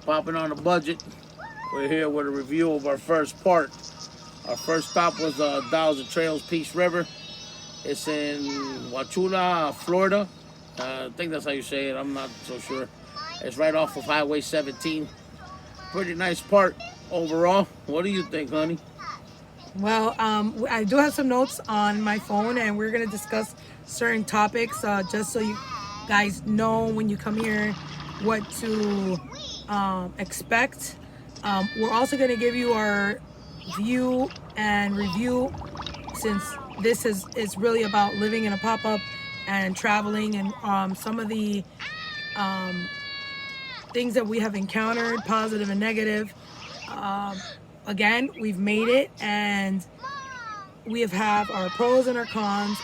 Popping on a budget. We're here with a review of our first part. Our first stop was Dolls and Trails Peace River. It's in Wauchula, Florida. I think that's how you say it. I'm not so sure. It's right off of Highway 17. Pretty nice part overall. What do you think, honey? Well, I do have some notes on my phone, and we're going to discuss certain topics just so you guys know when you come here what to expect. We're also going to give you our view and review, since this is really about living in a pop-up and traveling, and some of the things that we have encountered, positive and negative. Again, we've made it, and we have our pros and our cons.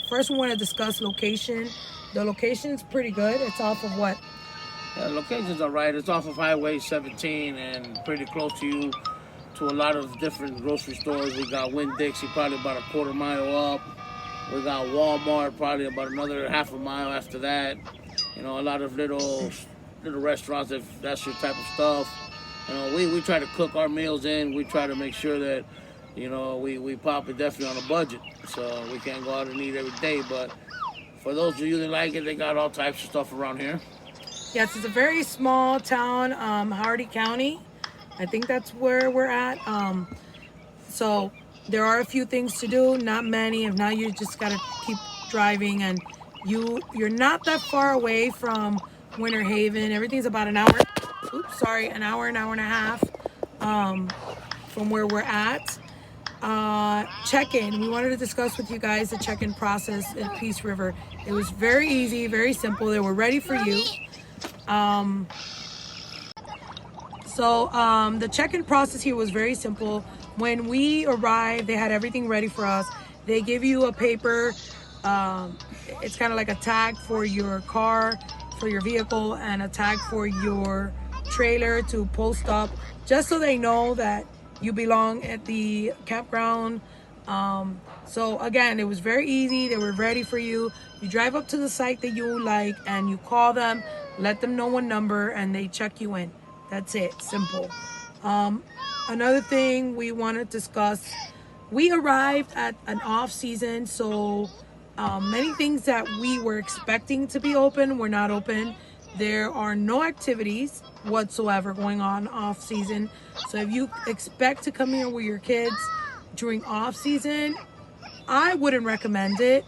First, we want to discuss location. The location is pretty good. It's off of what? Yeah, the location's all right. It's off of Highway 17 and pretty close to you, to a lot of different grocery stores. We got Winn-Dixie probably about a quarter mile up. We got Walmart probably about another half a mile after that. You know, a lot of little restaurants, if that's your type of stuff. You know, we try to cook our meals in. We try to make sure that, you know, we pop it definitely on a budget. So we can't go out and eat every day. But for those of you that like it, they got all types of stuff around here. Yes, it's a very small town, Hardy County. I think that's where we're at. So there are a few things to do, not many. If not, you just gotta keep driving, and you're not that far away from Winter Haven. Everything's about an hour. An hour and a half from where we're at. Check-in. We wanted to discuss with you guys the check-in process at Peace River. It was very easy, very simple. They were ready for you. The check-in process here was very simple. When we arrived, they had everything ready for us. They give you a paper. It's kind of like a tag for your car, for your vehicle, and a tag for your trailer to post up, just so they know that you belong at the campground. So again, it was very easy. They were ready for you. You drive up to the site that you like, and you call them, let them know what number, and they check you in. That's it. Simple. Another thing we want to discuss, we arrived at an off season, so many things that we were expecting to be open were not open. There are no activities whatsoever going on off season. So if you expect to come here with your kids during off season, I wouldn't recommend it.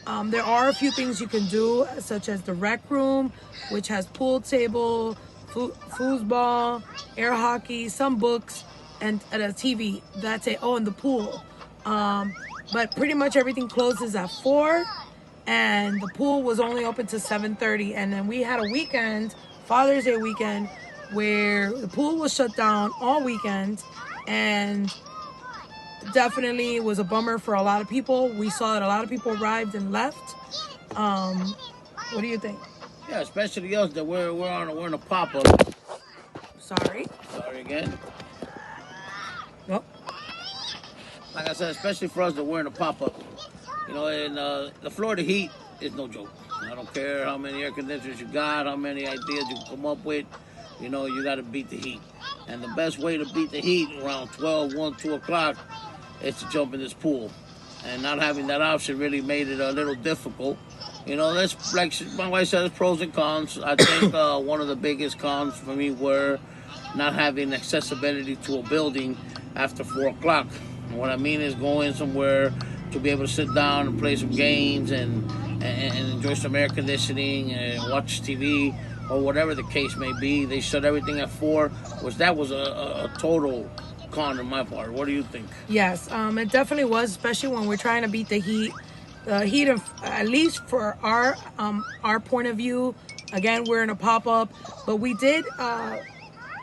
There are a few things you can do, such as the rec room, which has pool table, foosball, air hockey, some books, and a TV. That's it. Oh, and the pool. But pretty much everything closes at 4, and the pool was only open to 7:30. And then we had a weekend, Father's Day weekend, where the pool was shut down all weekend, and definitely was a bummer for a lot of people. We saw that a lot of people arrived and left. What do you think? Yeah, especially us that we're in a pop-up. Sorry Again. Nope. Like I said, especially for us that we're in a pop-up. You know, and the Florida heat is no joke. I don't care how many air conditioners you got, how many ideas you come up with. You know, you got to beat the heat. And the best way to beat the heat around 12, 1, 2 o'clock is to jump in this pool. And not having that option really made it a little difficult. You know, that's like my wife said, there's pros and cons. I think one of the biggest cons for me were not having accessibility to a building after 4 o'clock. And what I mean is going somewhere to be able to sit down and play some games and enjoy some air conditioning and watch TV or whatever the case may be. They shut everything at 4, which that was a total con on my part. What do you think? Yes, it definitely was, especially when we're trying to beat the heat. The heat of, at least for our point of view, again, we're in a pop-up, but we did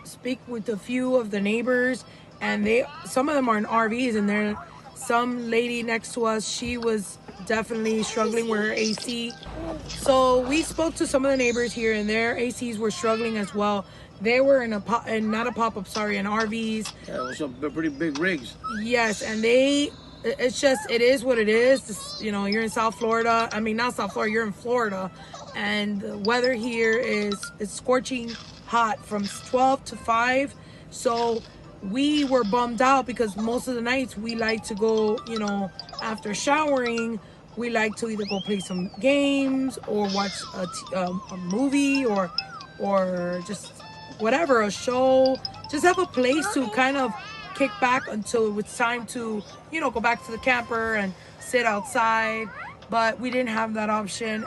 speak with a few of the neighbors, and some of them are in RVs, and there some lady next to us, she was definitely struggling with her AC. So we spoke to some of the neighbors here, and their ACs were struggling as well. They were in not a pop-up, sorry, in RVs. Yeah, it was some pretty big rigs. Yes, and it's just, it is what it is. You know, you're in South Florida. I mean, not South Florida, you're in Florida. And the weather here is scorching hot from 12 to 5. So we were bummed out because most of the nights we like to go, you know, after showering, we like to either go play some games or watch a movie or just whatever, a show. Just have a place to kind of kick back until it was time to, you know, go back to the camper and sit outside. But we didn't have that option.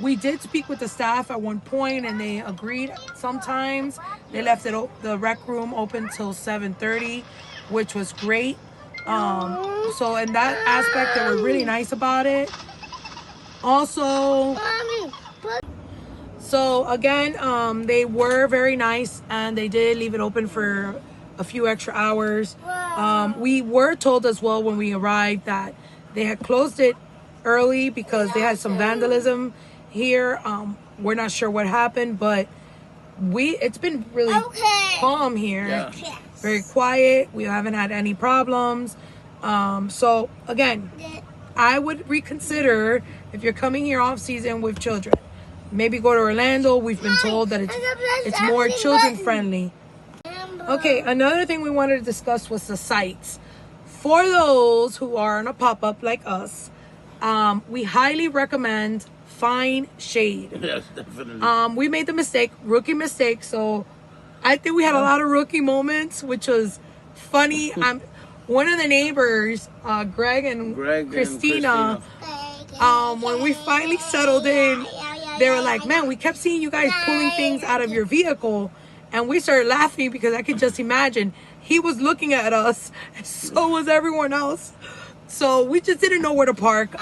We did speak with the staff at one point, and they agreed. Sometimes they left the rec room open till 7:30, which was great. So in that aspect, they were really nice about it. Also, so again, they were very nice, and they did leave it open for a few extra hours. We were told as well when we arrived that they had closed it early because they had some vandalism here. We're not sure what happened, but it's been really calm here. Yeah. Very quiet. We haven't had any problems. So again, I would reconsider if you're coming here off season with children. Maybe go to Orlando. We've been told that it's more children friendly. Okay, another thing we wanted to discuss was the sites. For those who are on a pop-up like us, we highly recommend find shade. Yes, definitely. We made the rookie mistake. So I think we had a lot of rookie moments, which was funny. One of the neighbors, Greg and Christina, when we finally settled in, they were like, man, we kept seeing you guys pulling things out of your vehicle. And we started laughing because I could just imagine he was looking at us. So was everyone else. So we just didn't know where to park.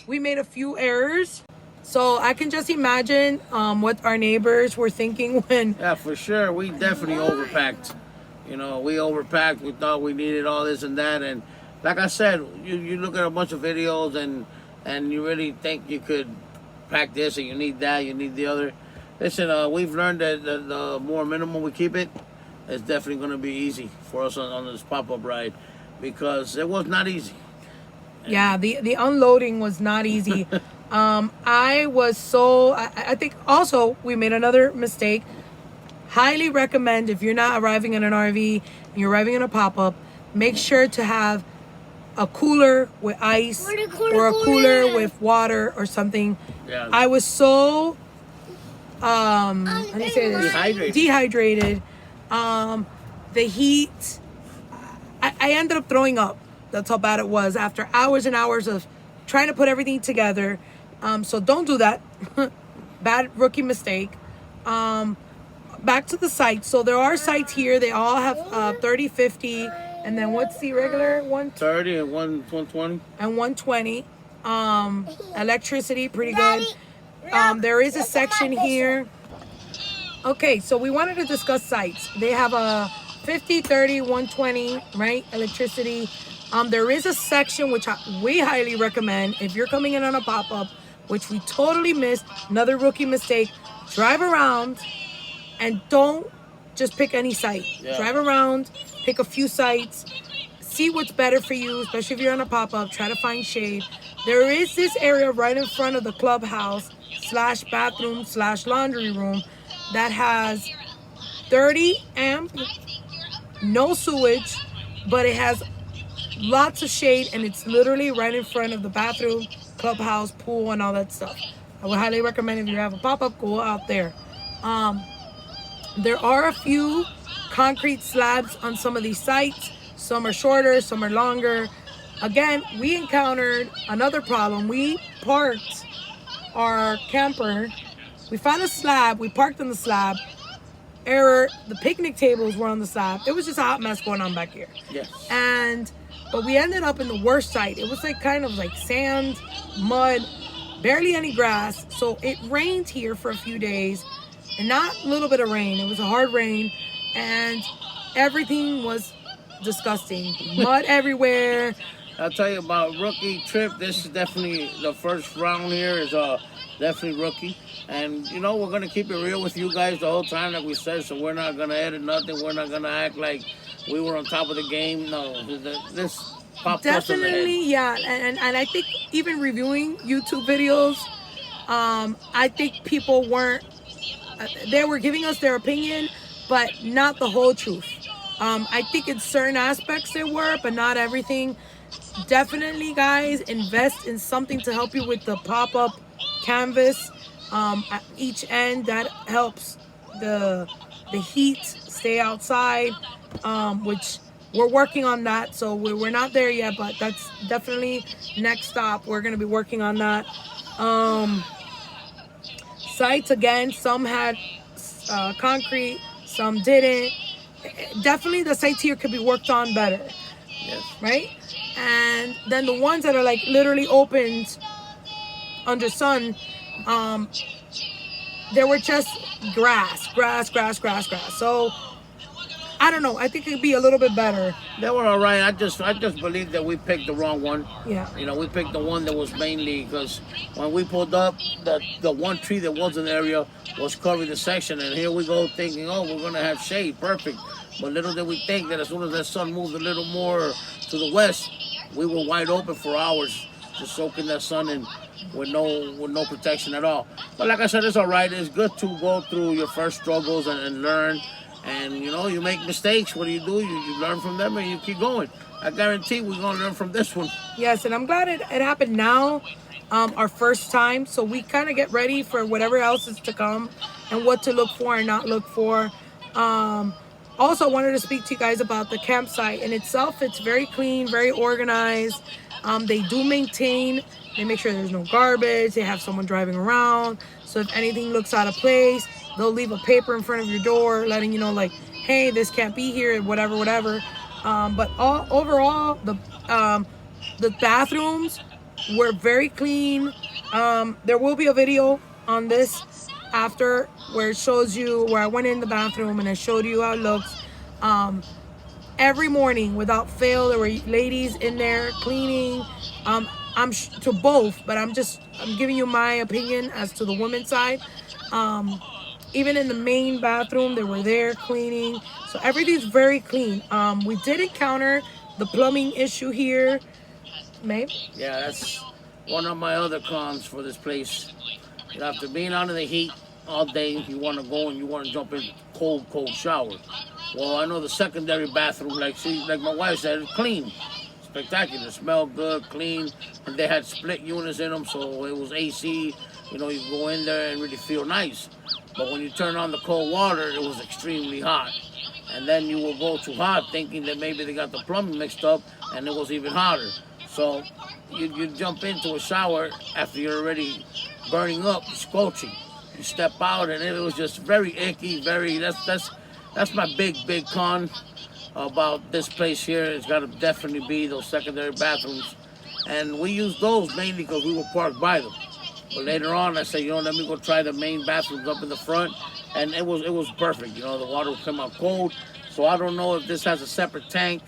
We made a few errors. So I can just imagine what our neighbors were thinking when... Yeah, for sure. We definitely overpacked. You know, we overpacked. We thought we needed all this and that. And like I said, you look at a bunch of videos and you really think you could pack this and you need that, you need the other. Listen, we've learned that the more minimal we keep it, it's definitely going to be easy for us on this pop-up ride because it was not easy. Yeah, the unloading was not easy. I think also we made another mistake. Highly recommend if you're not arriving in an RV and you're arriving in a pop-up, make sure to have a cooler with ice or a cooler with water or something. Yeah. I was so how do you say this? Dehydrated. The heat. I ended up throwing up. That's how bad it was after hours and hours of trying to put everything together. So don't do that. Bad rookie mistake. Back to the sites. So there are sites here. They all have 30, 50, and then what's the regular one? 30 and 120. And 120. Electricity, pretty good. There is a section here. Okay, so we wanted to discuss sites. They have a 50, 30, 120, right? Electricity. There is a section which we highly recommend if you're coming in on a pop-up, which we totally missed. Another rookie mistake. Drive around and don't just pick any site. Yeah. Drive around, pick a few sites, see what's better for you, especially if you're on a pop-up. Try to find shade. There is this area right in front of the clubhouse / bathroom / laundry room that has 30 amp, no sewage, but it has lots of shade, and it's literally right in front of the bathroom, clubhouse, pool, and all that stuff. I would highly recommend if you have a pop-up, go out there. There are a few concrete slabs on some of these sites. Some are shorter, some are longer. Again, we encountered another problem. We parked our camper. We found a slab. We parked on the slab. Error. The picnic tables were on the slab. It was just a hot mess going on back here. Yes. But we ended up in the worst site. It was like kind of like sand, mud, barely any grass. So it rained here for a few days. And not a little bit of rain. It was a hard rain. And everything was disgusting. Mud everywhere. I'll tell you about rookie trip. This is definitely the first round here is definitely rookie. And, you know, we're going to keep it real with you guys the whole time, like we said. So we're not going to edit nothing. We're not going to act like we were on top of the game. No, this popped us in the head. Definitely, yeah. And I think even reviewing YouTube videos, I think people weren't they were giving us their opinion, but not the whole truth. I think in certain aspects they were, but not everything. Definitely, guys, invest in something to help you with the pop-up canvas at each end. That helps the heat stay outside, which we're working on that. So we're not there yet, but that's definitely next stop. We're going to be working on that. Sites, again, some had concrete, some didn't. Definitely the sites here could be worked on better. Yes. Right? And then the ones that are like literally opened under sun, there were just grass. So I don't know. I think it could be a little bit better. They were all right. I just believe that we picked the wrong one. Yeah. You know, we picked the one that was mainly because when we pulled up, the one tree that was in the area was covering the section, and here we go thinking, oh, we're gonna have shade, perfect. But little did we think that as soon as the sun moved a little more to the west, we were wide open for hours, just soaking that sun in with no protection at all. But like I said, it's all right. It's good to go through your first struggles and learn. And you know, you make mistakes. What do? You learn from them and you keep going. I guarantee we're gonna learn from this one. Yes, and I'm glad it happened now, our first time. So we kind of get ready for whatever else is to come and what to look for and not look for. Also, I wanted to speak to you guys about the campsite in itself. It's very clean, very organized. They do maintain. They make sure there's no garbage. They have someone driving around. So if anything looks out of place, they'll leave a paper in front of your door letting you know, like, hey, this can't be here, whatever. But overall, the bathrooms were very clean. There will be a video on this after where it shows you where I went in the bathroom and I showed you how it looks. Every morning, without fail, there were ladies in there cleaning. I'm to both, but I'm giving you my opinion as to the women's side. Even in the main bathroom, they were there cleaning. So everything's very clean. We did encounter the plumbing issue here. Maybe? Yeah, that's one of my other cons for this place. After being out in the heat all day, you want to go and you want to jump in cold shower. Well, I know the secondary bathroom, like my wife said, it's clean. Spectacular. Smelled good, clean. And they had split units in them, so it was AC. You know, you go in there and really feel nice. But when you turn on the cold water, it was extremely hot. And then you will go too hot thinking that maybe they got the plumbing mixed up and it was even hotter. So you jump into a shower after you're already burning up, scorching. You step out and it was just very icky, that's my big con about this place here. It's got to definitely be those secondary bathrooms. And we use those mainly because we were parked by them. But later on, I said, let me go try the main bathrooms up in the front, and it was perfect. The water would come out cold. So I don't know if this has a separate tank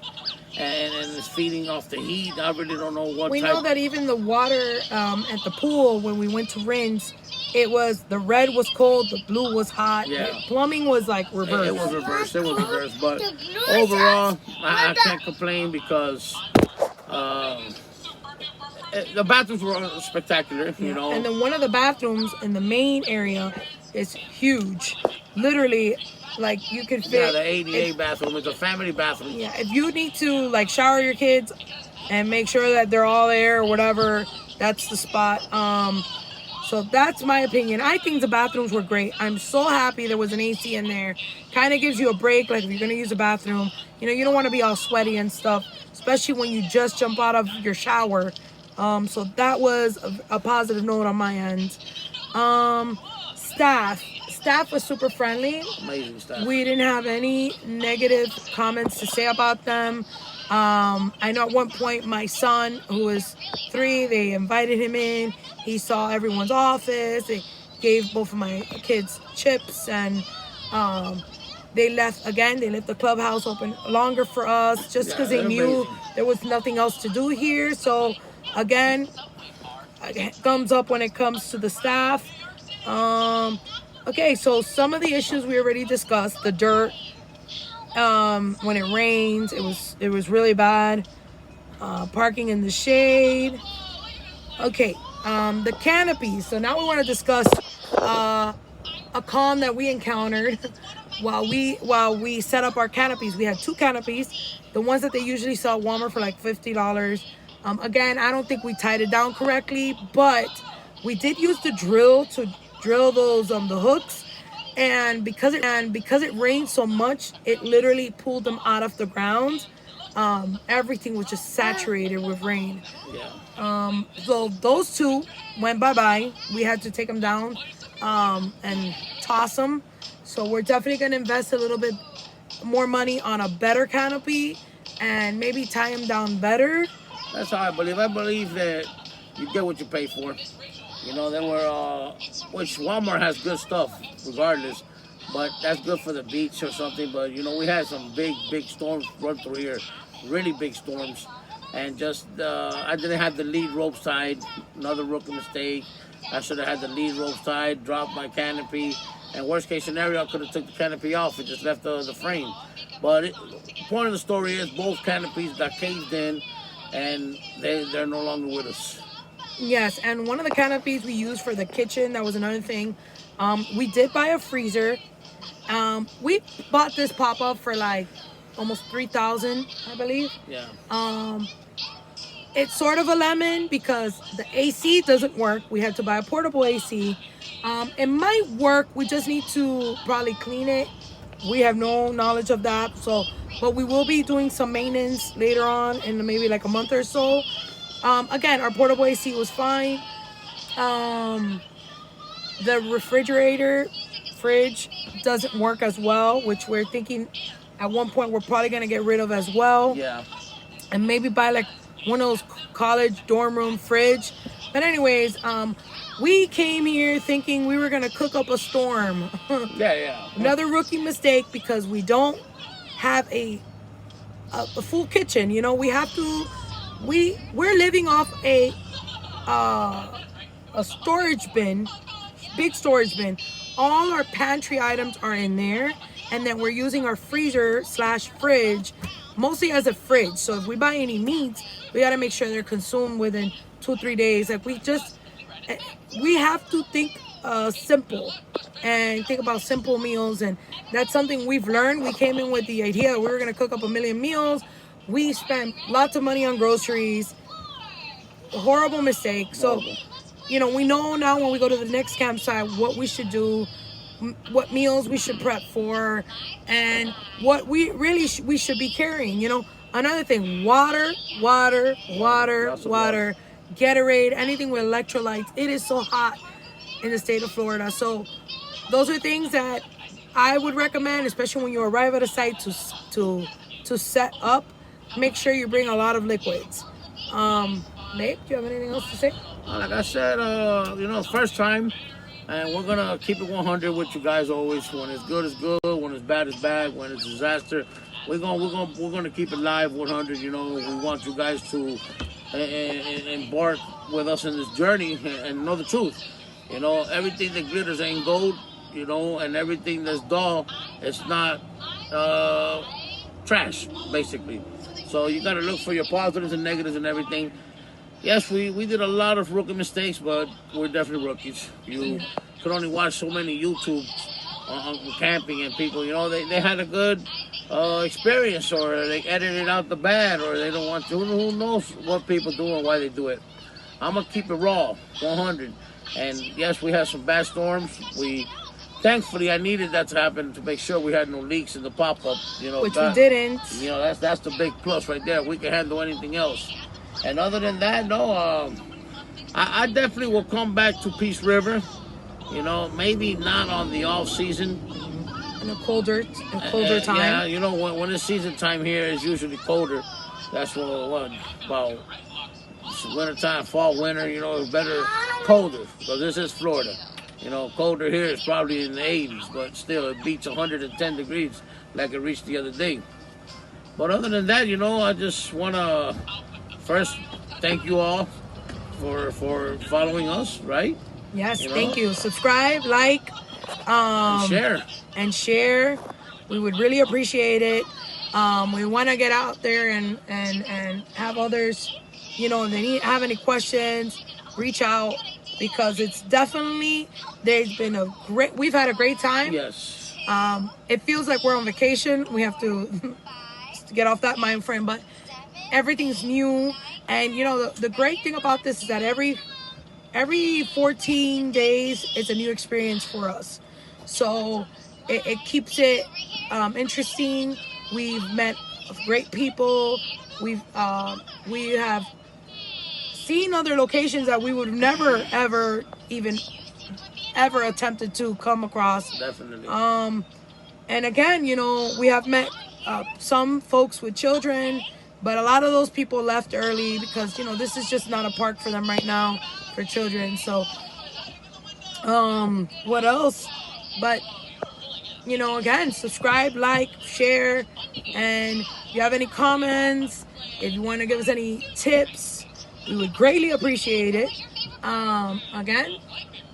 and it's feeding off the heat. I really don't know what. We know that even the water at the pool when we went to rinse, the red was cold, the blue was hot. Yeah. The plumbing was like reversed. It was reversed. But overall, I can't complain because. The bathrooms were spectacular, you know. And then one of the bathrooms in the main area is huge. Literally, like you could fit. Yeah, the ADA bathroom is a family bathroom. Yeah, if you need to like shower your kids and make sure that they're all there or whatever, that's the spot. So that's my opinion. I think the bathrooms were great. I'm so happy there was an AC in there. Kind of gives you a break, like if you're gonna use a bathroom. You don't want to be all sweaty and stuff, especially when you just jump out of your shower. So that was a positive note on my end. Staff was super friendly. Amazing staff. We didn't have any negative comments to say about them. I know at one point my son, who was 3, they invited him in. He saw everyone's office. They gave both of my kids chips, and they left the clubhouse open longer for us just because they knew there was nothing else to do here. So again, thumbs up when it comes to the staff. Okay, so some of the issues we already discussed. The dirt, when it rains, it was really bad. Parking in the shade. Okay, the canopies. So now we want to discuss a con that we encountered while we set up our canopies. We had 2 canopies, the ones that they usually sell at Walmart for like $50. Again, I don't think we tied it down correctly, but we did use the drill to drill those the hooks, and because it rained so much, it literally pulled them out of the ground. Everything was just saturated with rain. Yeah. So those 2 went bye-bye. We had to take them down and toss them. So we're definitely going to invest a little bit more money on a better canopy and maybe tie them down better. That's how I believe. I believe that you get what you pay for. You know, then which Walmart has good stuff regardless, but that's good for the beach or something. But, you know, we had some big storms run through here, really big storms. And just, I didn't have the lead rope tied, another rookie mistake. I should have had the lead rope tied, dropped my canopy. And worst case scenario, I could have took the canopy off and just left the frame. But the point of the story is both canopies got caved in and they're no longer with us. Yes, and one of the canopies we used for the kitchen, that was another thing. We did buy a freezer. We bought this pop-up for like almost $3,000, I believe. Yeah. It's sort of a lemon because the AC doesn't work. We had to buy a portable AC. It might work. We just need to probably clean it. We have no knowledge of that. But we will be doing some maintenance later on in maybe like a month or so. Again, our portable AC was fine. The fridge doesn't work as well, which we're thinking at one point we're probably going to get rid of as well. Yeah. And maybe buy like one of those college dorm room fridge. But anyways, we came here thinking we were going to cook up a storm. Yeah. Another rookie mistake because we don't have a full kitchen. You know, we have to... We're living off a storage bin, big storage bin. All our pantry items are in there, and then we're using our freezer/fridge mostly as a fridge. So if we buy any meats, we got to make sure they're consumed within 2-3 days. Like we have to think simple and think about simple meals, and that's something we've learned. We came in with the idea that we were going to cook up a million meals. We spent lots of money on groceries. Horrible mistake. So, you know, we know now when we go to the next campsite what we should do, what meals we should prep for, and what we should be carrying. You know, another thing, water, Gatorade, anything with electrolytes. It is so hot in the state of Florida. So those are things that I would recommend, especially when you arrive at a site to set up. Make sure you bring a lot of liquids. Nate, do you have anything else to say? Like I said, you know, first time, and we're gonna keep it 100 with you guys always. When it's good, it's good. When it's bad, it's bad. When it's disaster, we're gonna keep it live 100. You know, we want you guys to embark with us in this journey and know the truth. You know, everything that glitters ain't gold. You know, and everything that's dull, it's not trash, basically. So you got to look for your positives and negatives and everything. Yes, we did a lot of rookie mistakes, but we're definitely rookies. You could only watch so many YouTube on camping, and people, you know, they had a good experience, or they edited out the bad, or they don't want to. Who knows what people do and why they do it. I'm going to keep it raw, 100. And yes, we had some bad storms. Thankfully, I needed that to happen to make sure we had no leaks in the pop-up. You know, which we didn't. You know, that's the big plus right there. We can handle anything else. And other than that, no, I definitely will come back to Peace River. You know, maybe not on the off season. In a colder time. Yeah, you know, when the season time here is usually colder. That's what about winter time, fall, winter. You know, it's better colder because this is Florida. You know, colder here is probably in the 80s, but still it beats 110 degrees like it reached the other day. But other than that, you know, I just want to first thank you all for following us, right? Yes, you know? Thank you. Subscribe, like, and share. We would really appreciate it. We want to get out there and have others, you know, if they have any questions, reach out. because it's definitely, we've had a great time. Yes. It feels like we're on vacation. We have to get off that mind frame, but everything's new. And you know, the great thing about this is that every 14 days it's a new experience for us. So it keeps it interesting. We've met great people. We have seen other locations that we would never ever even ever attempted to come across. Definitely. And again, you know, we have met some folks with children, but a lot of those people left early because, you know, this is just not a park for them right now for children. So what else? But you know, again, subscribe, like, share, and if you have any comments, if you want to give us any tips, we would greatly appreciate it. Again,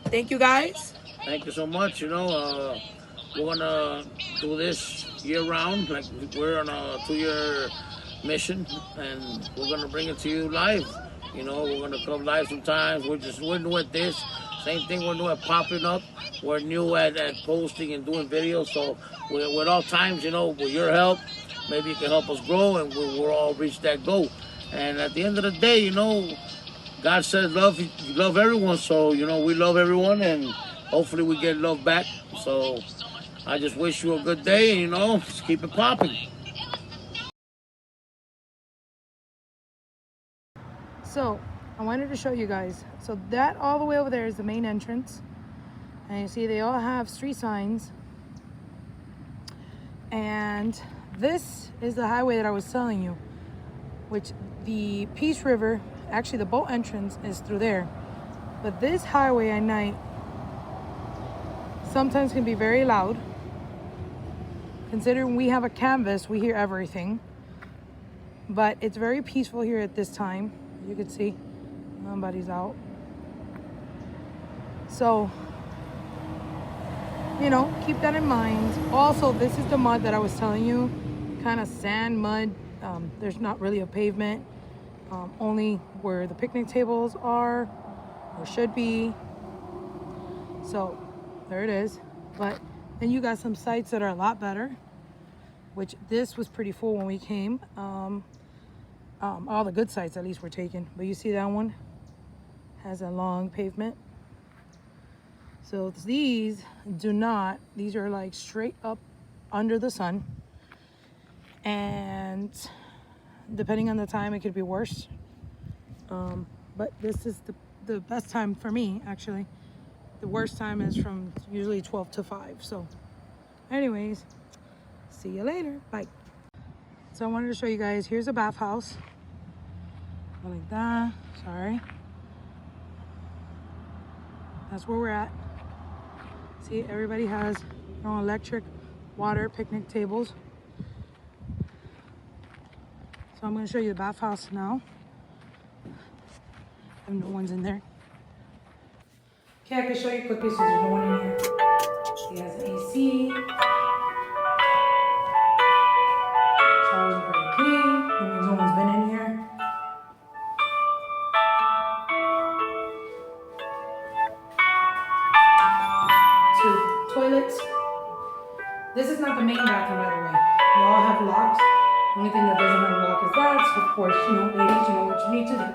thank you guys. Thank you so much. You know, we're gonna do this year round. Like we're on a 2-year mission, and we're gonna bring it to you live. You know, we're gonna come live sometimes. We're new at this. Same thing. We're new at popping up. We're new at posting and doing videos. So with all times, you know, with your help, maybe you can help us grow, and we'll all reach that goal. And at the end of the day, you know, God says love, you love everyone. So, you know, we love everyone, and hopefully we get love back. So I just wish you a good day, and, you know, just keep it popping. So I wanted to show you guys. So that all the way over there is the main entrance. And you see they all have street signs. And this is the highway that I was telling you, which the Peace River, actually the boat entrance is through there. But this highway at night sometimes can be very loud. Considering we have a canvas, we hear everything. But it's very peaceful here at this time. You can see nobody's out. So, you know, keep that in mind. Also, this is the mud that I was telling you, kind of sand mud. There's not really a pavement, only where the picnic tables are or should be. So there it is. But then you got some sites that are a lot better, which this was pretty full when we came. All the good sites at least were taken, but you see that one has a long pavement. So these are like straight up under the sun, and depending on the time it could be worse, but this is the best time for me. Actually, the worst time is from usually 12 to 5. So anyways, see you later, bye. So I wanted to show you guys, here's a bathhouse. Like that, sorry. That's where we're at. See, everybody has their own electric, water, picnic tables. So I'm gonna show you the bathhouse now. And no one's in there. Okay, I can show you quickly so there's no one in here. He has an AC. Shower's very clean. That means no one's been in here. Two toilets. This is not the main bathroom, by the way. They all have locks. The only thing that doesn't have a lock is that. So of course, you know, ladies, you know what you need to do.